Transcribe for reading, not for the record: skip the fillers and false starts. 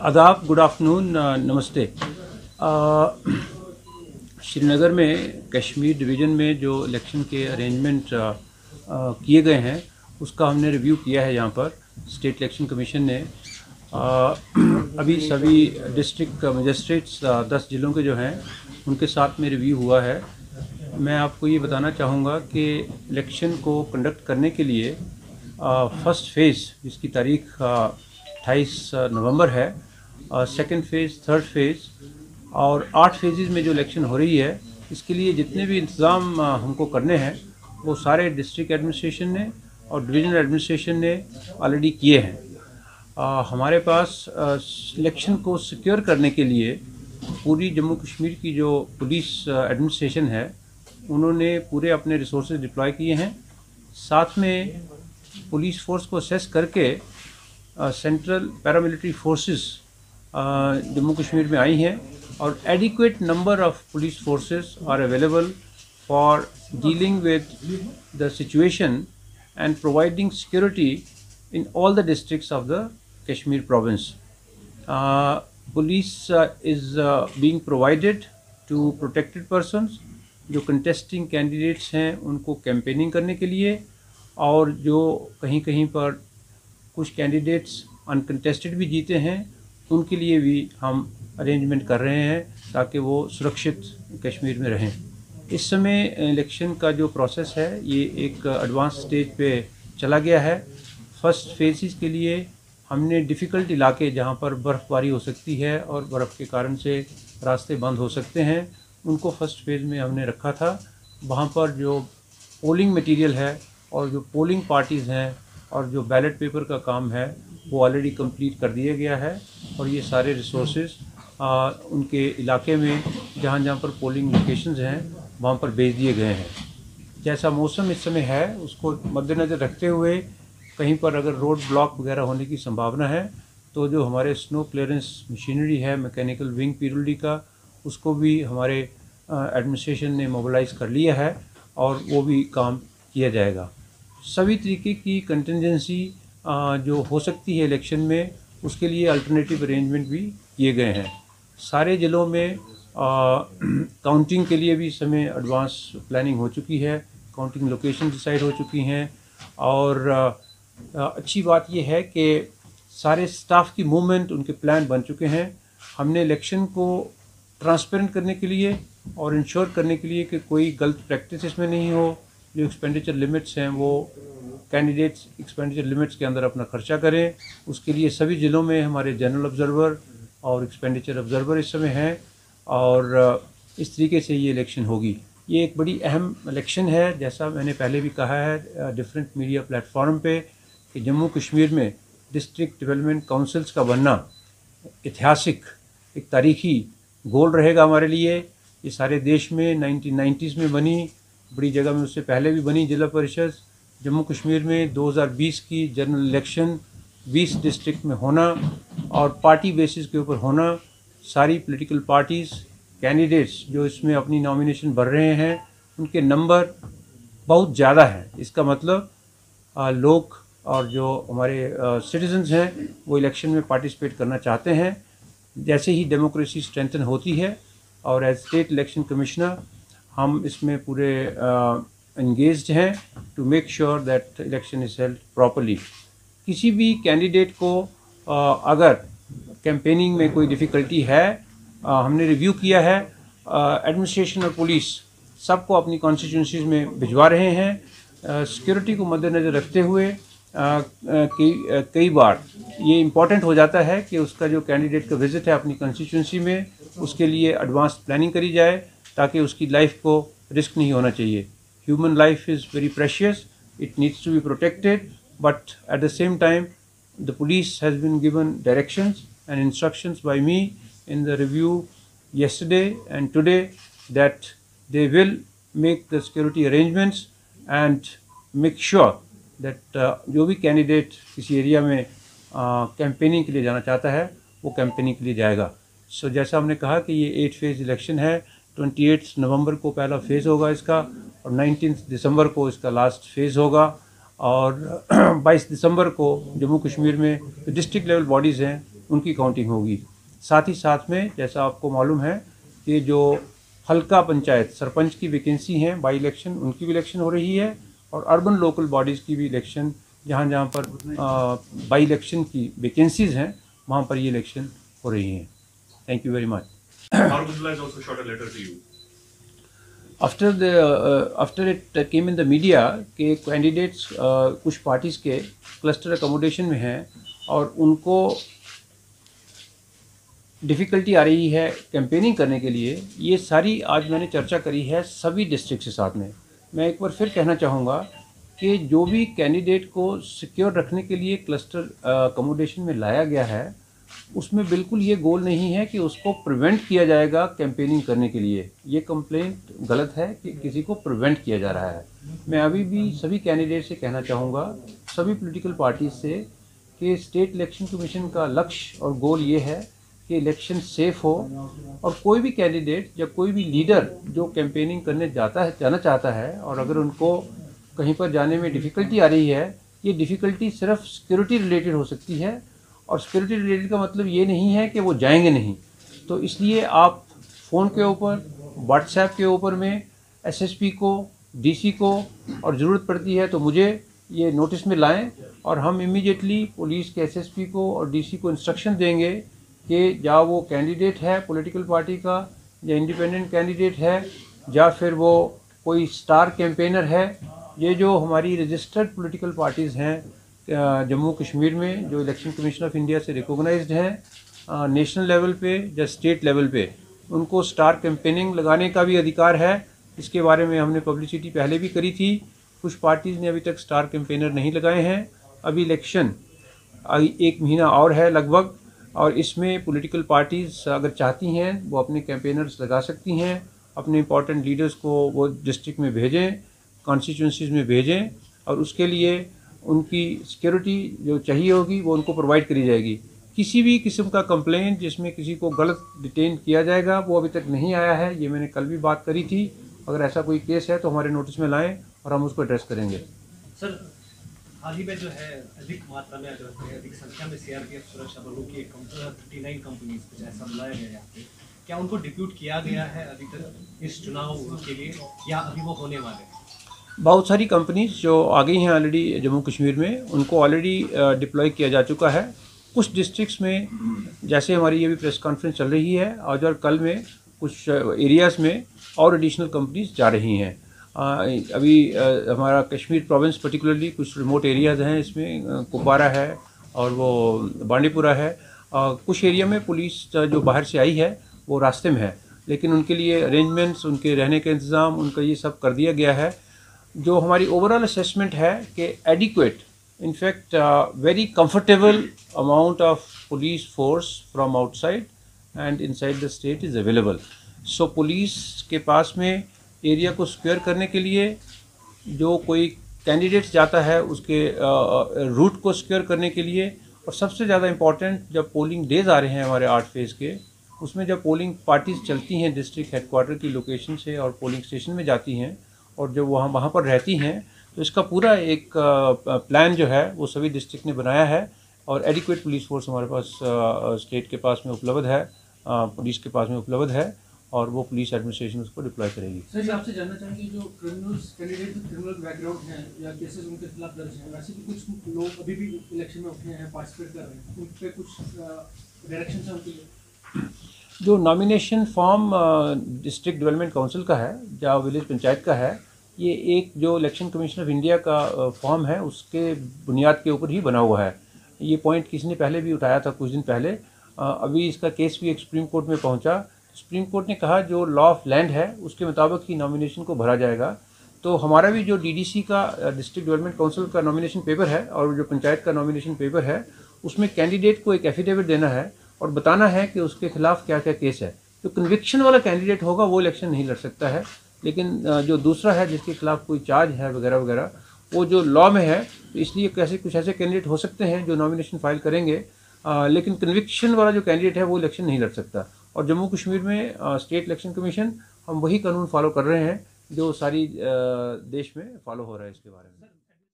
आदाब, good afternoon, नमस्ते। श्रीनगर में कश्मीर डिवीज़न में जो इलेक्शन के अरेंजमेंट किए गए हैं उसका हमने रिव्यू किया है। यहाँ पर स्टेट इलेक्शन कमीशन ने अभी सभी डिस्ट्रिक्ट मजिस्ट्रेट्स 10 ज़िलों के जो हैं उनके साथ में रिव्यू हुआ है। मैं आपको ये बताना चाहूँगा कि इलेक्शन को कंडक्ट करने के लिए फ़र्स्ट फेज़ जिसकी तारीख 28 नवंबर है, सेकंड फेज़, थर्ड फेज़ और 8 फेजेज़ में जो इलेक्शन हो रही है, इसके लिए जितने भी इंतज़ाम हमको करने हैं वो सारे डिस्ट्रिक्ट एडमिनिस्ट्रेशन ने और डिवीज़नल एडमिनिस्ट्रेशन ने ऑलरेडी किए हैं। हमारे पास इलेक्शन को सिक्योर करने के लिए पूरी जम्मू कश्मीर की जो पुलिस एडमिनिस्ट्रेशन है उन्होंने पूरे अपने रिसोर्सेज डिप्लॉय किए हैं। साथ में पुलिस फोर्स को असेस करके central paramilitary forces Jammu Kashmir में आई हैं और adequate number of police forces are available for dealing with the situation and providing security in all the districts of the Kashmir province. Police is being provided to protected persons जो contesting candidates हैं उनको campaigning करने के लिए, और जो कहीं कहीं पर कुछ कैंडिडेट्स अनकंटेस्टेड भी जीते हैं उनके लिए भी हम अरेंजमेंट कर रहे हैं ताकि वो सुरक्षित कश्मीर में रहें। इस समय इलेक्शन का जो प्रोसेस है ये एक एडवांस स्टेज पे चला गया है। फर्स्ट फेजेस के लिए हमने डिफ़िकल्ट इलाके जहाँ पर बर्फ़बारी हो सकती है और बर्फ़ के कारण से रास्ते बंद हो सकते हैं उनको फ़र्स्ट फेज़ में हमने रखा था। वहाँ पर जो पोलिंग मटेरियल है और जो पोलिंग पार्टीज़ हैं और जो बैलेट पेपर का काम है वो ऑलरेडी कंप्लीट कर दिया गया है और ये सारे रिसोर्सेज उनके इलाके में जहाँ जहाँ पर पोलिंग लोकेशंस हैं वहाँ पर भेज दिए गए हैं। जैसा मौसम इस समय है उसको मद्देनज़र रखते हुए कहीं पर अगर रोड ब्लॉक वगैरह होने की संभावना है तो जो हमारे स्नो क्लियरेंस मशीनरी है मैकेनिकल विंग पीडब्ल्यूडी का, उसको भी हमारे एडमिनिस्ट्रेशन ने मोबिलाइज़ कर लिया है और वो भी काम किया जाएगा। सभी तरीके की कंटिजेंसी जो हो सकती है इलेक्शन में उसके लिए अल्टरनेटिव अरेंजमेंट भी किए गए हैं। सारे ज़िलों में काउंटिंग के लिए भी इस समय एडवांस प्लानिंग हो चुकी है, काउंटिंग लोकेशन डिसाइड हो चुकी हैं और अच्छी बात यह है कि सारे स्टाफ की मूवमेंट उनके प्लान बन चुके हैं। हमने इलेक्शन को ट्रांसपेरेंट करने के लिए और इंश्योर करने के लिए कि कोई गलत प्रैक्टिस इसमें नहीं हो, जो एक्सपेंडिचर लिमिट्स हैं वो कैंडिडेट्स एक्सपेंडिचर लिमिट्स के अंदर अपना खर्चा करें, उसके लिए सभी ज़िलों में हमारे जनरल ऑब्जर्वर और एक्सपेंडिचर ऑब्जर्वर इस समय हैं और इस तरीके से ये इलेक्शन होगी। ये एक बड़ी अहम इलेक्शन है, जैसा मैंने पहले भी कहा है डिफरेंट मीडिया प्लेटफॉर्म पे कि जम्मू कश्मीर में डिस्ट्रिक्ट डेवलपमेंट काउंसिल्स का बनना ऐतिहासिक एक तारीखी गोल रहेगा हमारे लिए। ये सारे देश में 1990s में बनी, बड़ी जगह में उससे पहले भी बनी जिला परिषद। जम्मू कश्मीर में 2020 की जनरल इलेक्शन 20 डिस्ट्रिक्ट में होना और पार्टी बेसिस के ऊपर होना, सारी पॉलिटिकल पार्टीज़ कैंडिडेट्स जो इसमें अपनी नॉमिनेशन भर रहे हैं उनके नंबर बहुत ज़्यादा हैं। इसका मतलब लोग और जो हमारे सिटीजन्स हैं वो इलेक्शन में पार्टिसिपेट करना चाहते हैं। जैसे ही डेमोक्रेसी स्ट्रेंथन होती है और एज स्टेट इलेक्शन कमिश्नर हम इसमें पूरे एंगेज्ड हैं to make sure that election is held properly. किसी भी कैंडिडेट को अगर कैंपेनिंग में कोई डिफ़िकल्टी है, हमने रिव्यू किया है, एडमिनिस्ट्रेशन और पुलिस सबको अपनी कॉन्स्टिट्यूंसीज में भिजवा रहे हैं। सिक्योरिटी को मद्देनज़र रखते हुए कई बार ये इम्पॉर्टेंट हो जाता है कि उसका जो कैंडिडेट का विज़िट है अपनी कंस्टिट्यूंसी में उसके लिए एडवांस प्लानिंग करी जाए ताकि उसकी लाइफ को रिस्क नहीं होना चाहिए। Human life is very precious, it needs to be protected, but at the same time the police has been given directions and instructions by me in the review yesterday and today that they will make the security arrangements and make sure that जो भी candidate किसी area में campaigning के लिए जाना चाहता है वो कैंपेनिंग के लिए जाएगा। सो जैसा हमने कहा कि ये 8 फेज़ इलेक्शन है, 28 नवंबर को पहला फेज़ होगा इसका और 19 दिसंबर को इसका लास्ट फेज़ होगा और 22 दिसंबर को जम्मू कश्मीर में जो डिस्ट्रिक्ट लेवल बॉडीज़ हैं उनकी काउंटिंग होगी। साथ ही साथ में जैसा आपको मालूम है कि जो हल्का पंचायत सरपंच की वैकेंसी हैं बाई इलेक्शन, उनकी भी इलेक्शन हो रही है, और अर्बन लोकल बॉडीज़ की भी इलेक्शन, जहाँ जहाँ पर बाई इलेक्शन की वैकेंसीज़ हैं वहाँ पर ये इलेक्शन हो रही हैं। Thank you very much. Harun has also shot a letter to you. After it came in the media के कैंडिडेट्स कुछ पार्टीज़ के क्लस्टर अकोमोडेशन में हैं और उनको डिफ़िकल्टी आ रही है कैंपेनिंग करने के लिए, ये सारी आज मैंने चर्चा करी है सभी डिस्ट्रिक्ट के साथ में। मैं एक बार फिर कहना चाहूँगा कि जो भी कैंडिडेट को सिक्योर रखने के लिए क्लस्टर अकोमोडेशन में लाया गया है, उसमें बिल्कुल ये गोल नहीं है कि उसको प्रिवेंट किया जाएगा कैंपेनिंग करने के लिए। ये कंप्लेंट गलत है कि किसी को प्रिवेंट किया जा रहा है। मैं अभी भी सभी कैंडिडेट से कहना चाहूँगा, सभी पॉलिटिकल पार्टीज से, कि स्टेट इलेक्शन कमीशन का लक्ष्य और गोल ये है कि इलेक्शन सेफ हो, और कोई भी कैंडिडेट या कोई भी लीडर जो कैंपेनिंग करने जाना चाहता है, और अगर उनको कहीं पर जाने में डिफ़िकल्टी आ रही है, ये डिफ़िकल्टी सिर्फ सिक्योरिटी रिलेटेड हो सकती है, और सिक्योरिटी रिलेटेड का मतलब ये नहीं है कि वो जाएंगे नहीं। तो इसलिए आप फ़ोन के ऊपर, व्हाट्सएप के ऊपर में एसएसपी को, डीसी को, और ज़रूरत पड़ती है तो मुझे ये नोटिस में लाएं, और हम इमीडिएटली पुलिस के एसएसपी को और डीसी को इंस्ट्रक्शन देंगे कि या वो कैंडिडेट है पॉलिटिकल पार्टी का, या इंडिपेंडेंट कैंडिडेट है, या फिर वो कोई स्टार कैंपेनर है, ये जो हमारी रजिस्टर्ड पॉलिटिकल पार्टीज़ हैं जम्मू कश्मीर में, जो इलेक्शन कमीशन ऑफ इंडिया से रिकॉग्नाइज्ड हैं नेशनल लेवल पे या स्टेट लेवल पे, उनको स्टार कैंपेनिंग लगाने का भी अधिकार है। इसके बारे में हमने पब्लिसिटी पहले भी करी थी। कुछ पार्टीज़ ने अभी तक स्टार कैंपेनर नहीं लगाए हैं। अभी इलेक्शन 1 महीना और है लगभग, और इसमें पॉलिटिकल पार्टीज़ अगर चाहती हैं वो अपने कैंपेनर्स लगा सकती हैं, अपने इंपॉर्टेंट लीडर्स को वो डिस्ट्रिक्ट में भेजें, कॉन्स्टिट्यूंसीज़ में भेजें, और उसके लिए उनकी सिक्योरिटी जो चाहिए होगी वो उनको प्रोवाइड करी जाएगी। किसी भी किस्म का कंप्लेंट जिसमें किसी को गलत डिटेन किया जाएगा वो अभी तक नहीं आया है। ये मैंने कल भी बात करी थी। अगर ऐसा कोई केस है तो हमारे नोटिस में लाएं और हम उसको एड्रेस करेंगे। सर, हाल ही में जो है अधिक मात्रा में अधिक संख्या में सीआरपीएफ सुरक्षा बलों की 39 कंपनीज कुछ ऐसा बुलाया गया है यहाँ पे, क्या उनको डिप्यूट किया गया है अभी तक इस चुनाव के लिए, या अभी वो होने वाले हैं? बहुत सारी कंपनीज जो आ गई हैं ऑलरेडी जम्मू कश्मीर में, उनको ऑलरेडी डिप्लॉय किया जा चुका है। कुछ डिस्ट्रिक्ट्स में, जैसे हमारी ये भी प्रेस कॉन्फ्रेंस चल रही है, आज और कल में कुछ एरियाज़ में और एडिशनल कंपनीज जा रही हैं। अभी हमारा कश्मीर प्रोविंस पर्टिकुलरली कुछ रिमोट एरियाज़ हैं, इसमें कुपवारा है और वो बांडीपुरा है। कुछ एरिया में पुलिस जो बाहर से आई है वो रास्ते में है, लेकिन उनके लिए अरेंजमेंट्स, उनके रहने का इंतज़ाम, उनका ये सब कर दिया गया है। जो हमारी ओवरऑल असेसमेंट है कि adequate, in fact very comfortable amount of police force from outside and inside the state is available. So police के पास में एरिया को सिक्योर करने के लिए, जो कोई कैंडिडेट जाता है उसके रूट को सिक्योर करने के लिए, और सबसे ज़्यादा इम्पॉर्टेंट जब पोलिंग डेज आ रहे हैं हमारे 8 फेज़ के, उसमें जब पोलिंग पार्टीज चलती हैं डिस्ट्रिक्ट हेडक्वार्टर की लोकेशन से और पोलिंग स्टेशन में जाती हैं, और जो वहाँ पर रहती हैं, तो इसका पूरा एक प्लान जो है वो सभी डिस्ट्रिक्ट ने बनाया है, और एडिक्वेट पुलिस फोर्स हमारे पास स्टेट के पास में उपलब्ध है, पुलिस के पास में उपलब्ध है, और वो पुलिस एडमिनिस्ट्रेशन उसको डिप्लॉय करेगी। सर जी, आपसे जानना चाहेंगे, जो क्रिमिनल्स कैंडिडेट क्रिमिनल बैकग्राउंड हैं या केसेस उनके खिलाफ दर्ज हैं, वैसे भी कुछ लोग अभी भी इलेक्शन में उठे हैं, पार्टिसिपेट कर रहे हैं, उन पर कुछ डायरेक्शन है उनके लिए? जो nomination form district development council का है, जहाँ विलेज पंचायत का है, ये एक जो इलेक्शन कमीशन ऑफ इंडिया का फॉर्म है उसके बुनियाद के ऊपर ही बना हुआ है। ये पॉइंट किसी ने पहले भी उठाया था कुछ दिन पहले। अभी इसका केस भी एक सुप्रीम कोर्ट में पहुंचा। सुप्रीम कोर्ट ने कहा जो लॉ ऑफ लैंड है उसके मुताबिक ही नॉमिनेशन को भरा जाएगा। तो हमारा भी जो डीडीसी का डिस्ट्रिक्ट डेवलपमेंट काउंसिल का नॉमिनेशन पेपर है और जो पंचायत का नॉमिनेशन पेपर है, उसमें कैंडिडेट को एक एफिडेविट देना है और बताना है कि उसके खिलाफ क्या क्या केस है। तो कन्विक्शन वाला कैंडिडेट होगा वो इलेक्शन नहीं लड़ सकता है, लेकिन जो दूसरा है जिसके खिलाफ कोई चार्ज है वगैरह वगैरह, वो जो लॉ में है, तो इसलिए कैसे कुछ ऐसे कैंडिडेट हो सकते हैं जो नॉमिनेशन फाइल करेंगे, लेकिन कन्विक्शन वाला जो कैंडिडेट है वो इलेक्शन नहीं लड़ सकता। और जम्मू कश्मीर में स्टेट इलेक्शन कमीशन हम वही कानून फॉलो कर रहे हैं जो सारी देश में फॉलो हो रहा है इसके बारे में।